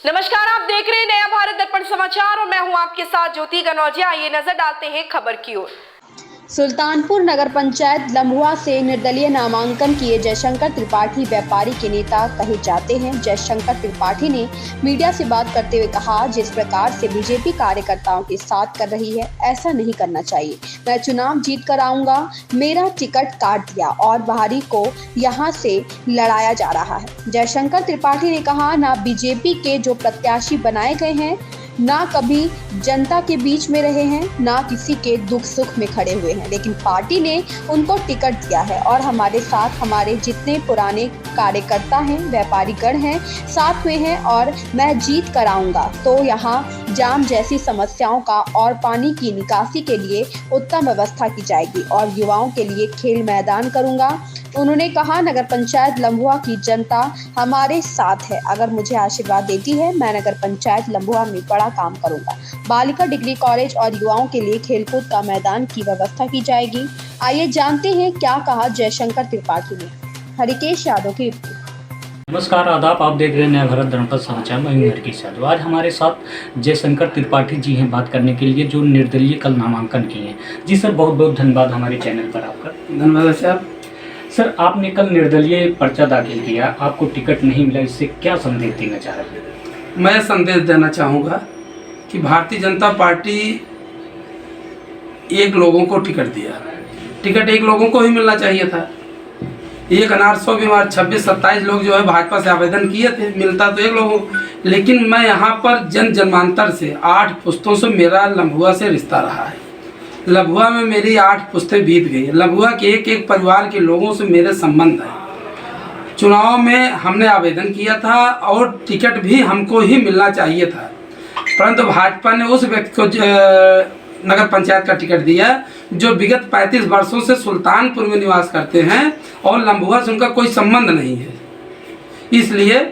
नमस्कार, आप देख रहे हैं नया भारत दर्पण समाचार और मैं हूं आपके साथ ज्योति कनौजिया। आइए नजर डालते हैं खबर की ओर। सुल्तानपुर नगर पंचायत लम्हुआ से निर्दलीय नामांकन किए जयशंकर त्रिपाठी व्यापारी के नेता कहे जाते हैं। जयशंकर त्रिपाठी ने मीडिया से बात करते हुए कहा, जिस प्रकार से बीजेपी कार्यकर्ताओं के साथ कर रही है, ऐसा नहीं करना चाहिए। मैं चुनाव जीत कर आऊंगा, मेरा टिकट काट दिया और बाहरी को यहां से लड़ाया जा रहा है। जयशंकर त्रिपाठी ने कहा, ना बीजेपी के जो प्रत्याशी बनाए गए हैं, ना कभी जनता के बीच में रहे हैं, ना किसी के दुख सुख में खड़े हुए हैं, लेकिन पार्टी ने उनको टिकट दिया है और हमारे साथ हमारे जितने पुराने कार्यकर्ता हैं, व्यापारीगण हैं, साथ में हैं और मैं जीत कर आऊंगा तो यहाँ जाम जैसी समस्याओं का और पानी की निकासी के लिए उत्तम व्यवस्था की जाएगी और युवाओं के लिए खेल मैदान करूंगा। उन्होंने कहा, नगर पंचायत लम्हुआ की जनता हमारे साथ है। अगर मुझे आशीर्वाद देती है, मैं नगर पंचायत लम्हुआ में बड़ा काम करूंगा। बालिका डिग्री कॉलेज और युवाओं के लिए खेलकूद का मैदान की व्यवस्था की जाएगी। आइए जानते हैं क्या कहा जयशंकर त्रिपाठी ने। हरिकेश यादव की रिपोर्ट। नमस्कार, आदाब। आप देख रहे हैं नया भारत दर्पण समाचार में। मैं हरिकेश यादव। आज हमारे साथ जयशंकर त्रिपाठी जी हैं बात करने के लिए, जो निर्दलीय कल नामांकन किए हैं। जी सर, बहुत बहुत धन्यवाद हमारे चैनल पर आपका। धन्यवाद सर। सर, आपने कल निर्दलीय पर्चा दाखिल किया, आपको टिकट नहीं मिला, इससे क्या संदेश देना चाह रहे हैं? मैं संदेश देना चाहूँगा कि भारतीय जनता पार्टी एक लोगों को टिकट दिया, टिकट एक लोगों को ही मिलना चाहिए था। एक अनार 100 बीमार 26-27 लोग जो है भाजपा से आवेदन किए थे, मिलता तो एक लोगों। लेकिन मैं यहाँ पर जन्मांतर से 8 पुश्तों से मेरा लम्हुआ से रिश्ता रहा है। लम्हुआ में मेरी 8 पुश्तें बीत गई। लम्हुआ के एक एक परिवार के लोगों से मेरे संबंध है। चुनाव में हमने आवेदन किया था और टिकट भी हमको ही मिलना चाहिए था, परंतु भाजपा ने उस व्यक्ति को नगर पंचायत का टिकट दिया जो विगत 35 वर्षों से सुल्तानपुर में निवास करते हैं और लम्हुआ से उनका कोई संबंध नहीं है। इसलिए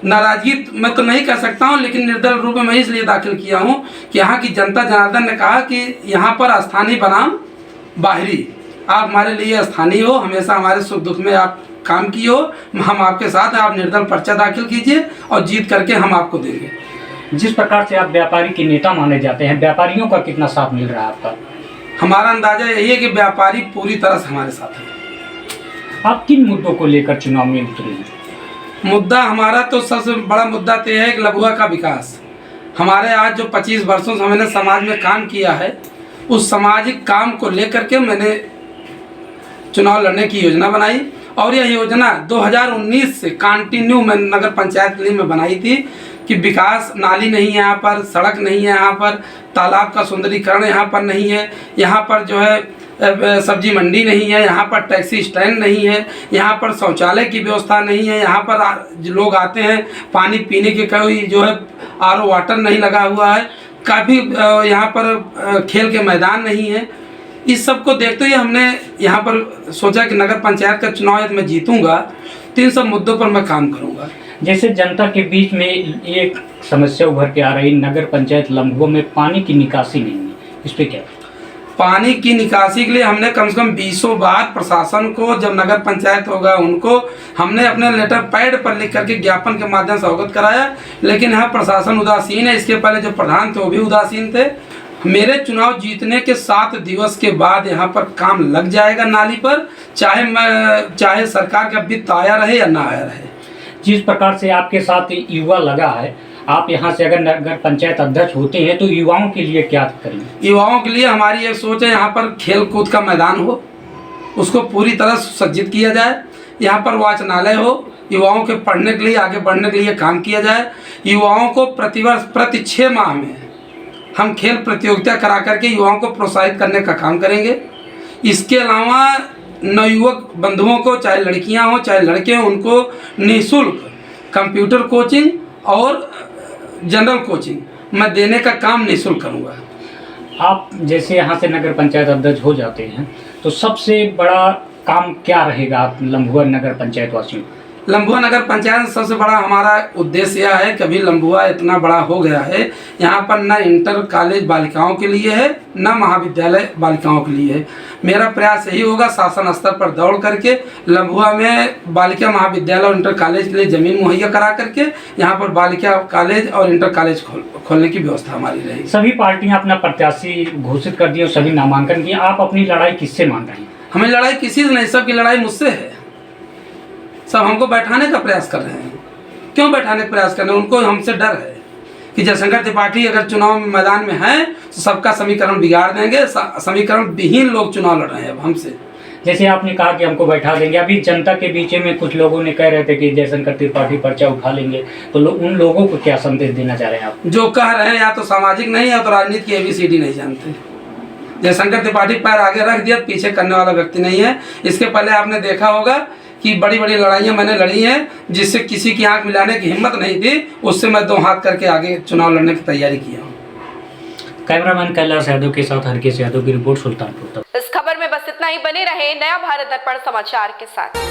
नाराजगी मैं तो नहीं कह सकता हूं, लेकिन निर्दल रूप में मैं इसलिए दाखिल किया हूं कि यहाँ की जनता जनार्दन ने कहा कि यहाँ पर स्थानीय बनाम बाहरी, आप हमारे लिए स्थानीय हो, हमेशा हमारे सुख दुख में आप काम किए हो, हम आपके साथ हैं, आप निर्दल पर्चा दाखिल कीजिए और जीत करके हम आपको देंगे। जिस प्रकार से आप व्यापारी के नेता माने जाते हैं, व्यापारियों का कितना साथ मिल रहा है आपका? हमारा अंदाजा यही है कि व्यापारी पूरी तरह से हमारे साथ है। आप किन मुद्दों को लेकर चुनाव में उतरे हैं? मुद्दा हमारा तो सबसे बड़ा मुद्दा तो यह है कि लम्हुआ का विकास। हमारे आज जो 25 वर्षों से मैंने समाज में काम किया है, उस सामाजिक काम को लेकर के मैंने चुनाव लड़ने की योजना बनाई और यह योजना 2019 से कंटिन्यू मैं नगर पंचायत के लिए मैं बनाई थी कि विकास, नाली नहीं है यहाँ पर, सड़क नहीं है यहाँ पर, तालाब का सुंदरीकरण यहाँ पर नहीं है, यहाँ पर जो है सब्जी मंडी नहीं है, यहाँ पर टैक्सी स्टैंड नहीं है, यहाँ पर शौचालय की व्यवस्था नहीं है, यहाँ पर लोग आते हैं पानी पीने के कोई जो है आरओ वाटर नहीं लगा हुआ है, काफ़ी यहाँ पर खेल के मैदान नहीं है। इस सब को देखते हुए हमने यहाँ पर सोचा कि नगर पंचायत का चुनाव यदि मैं जीतूँगा तो इन सब मुद्दों पर मैं काम करूँगा। जैसे जनता के बीच में एक समस्या उभर के आ रही, नगर पंचायत लम्हुआ में पानी की निकासी नहीं है, इस पे क्या? पानी की निकासी के लिए हमने कम से कम 20 बार प्रशासन को, जब नगर पंचायत होगा उनको हमने अपने लेटर पैड पर लिख करके ज्ञापन के माध्यम से अवगत कराया, लेकिन यहाँ प्रशासन उदासीन है। इसके पहले जो प्रधान थे वो भी उदासीन थे। मेरे चुनाव जीतने के 7 दिवस के बाद यहाँ पर काम लग जाएगा नाली पर, चाहे सरकार का वित्त आया रहे या ना आया रहे। जिस प्रकार से आपके साथ युवा लगा है, आप यहाँ से अगर नगर पंचायत अध्यक्ष होते हैं तो युवाओं के लिए क्या करेंगे? युवाओं के लिए हमारी एक सोच है, यहाँ पर खेल कूद का मैदान हो, उसको पूरी तरह सुसज्जित किया जाए। यहाँ पर वाचनालय हो, युवाओं के पढ़ने के लिए, आगे बढ़ने के लिए काम किया जाए। युवाओं को प्रतिवर्ष प्रति 6 माह में हम खेल प्रतियोगिता करा करके युवाओं को प्रोत्साहित करने का काम करेंगे। इसके अलावा नवयुवक बंधुओं को, चाहे लड़कियां हों चाहे लड़के हों, उनको निःशुल्क कंप्यूटर कोचिंग और जनरल कोचिंग मैं देने का काम निःशुल्क करूंगा। आप जैसे यहाँ से नगर पंचायत अध्यक्ष हो जाते हैं तो सबसे बड़ा काम क्या रहेगा आप लम्हुआ नगर पंचायत वासियों? लम्बुआ नगर पंचायत में सबसे बड़ा हमारा उद्देश्य यह है कि अभी लम्बुआ इतना बड़ा हो गया है, यहाँ पर न इंटर कॉलेज बालिकाओं के लिए है न महाविद्यालय बालिकाओं के लिए है। मेरा प्रयास यही होगा शासन स्तर पर दौड़ करके लम्बुआ में बालिका महाविद्यालय और इंटर कॉलेज के लिए ज़मीन मुहैया करा करके यहाँ पर बालिका कॉलेज और इंटर कॉलेज खोलने की व्यवस्था हमारी रहेगी। सभी पार्टियां अपना प्रत्याशी घोषित कर दिए और सभी नामांकन किए, आप अपनी लड़ाई किससे मान रहे हैं? हमें लड़ाई किसी से नहीं, सबकी लड़ाई मुझसे है। सब हमको बैठाने का प्रयास कर रहे हैं। क्यों बैठाने का प्रयास कर रहे हैं? उनको हमसे डर है कि जयशंकर त्रिपाठी अगर चुनाव मैदान में हैं तो सबका समीकरण बिगाड़ देंगे। समीकरण विहीन लोग चुनाव लड़ रहे हैं अब हमसे। जैसे आपने कहा कि हमको बैठा देंगे, अभी जनता के बीच में कुछ लोगों ने कह रहे थे कि जयशंकर त्रिपाठी पर्चा उठा लेंगे, तो उन लोगों को क्या संदेश देना चाह रहे हैं आप? जो कह रहे हैं या तो सामाजिक नहीं है तो राजनीति की ABCD नहीं जानते। जयशंकर त्रिपाठी पैर आगे रख दिया, पीछे करने वाला व्यक्ति नहीं है। इसके पहले आपने देखा होगा कि बड़ी बड़ी लड़ाइयाँ मैंने लड़ी हैं जिससे किसी की आंख मिलाने की हिम्मत नहीं थी, उससे मैं 2 हाथ करके आगे चुनाव लड़ने की तैयारी किया हूँ। कैमरामैन कैलाश यादव के साथ हरकेश यादव की रिपोर्ट, सुल्तानपुर। इस खबर में बस इतना ही। बने रहे नया भारत दर्पण समाचार के साथ।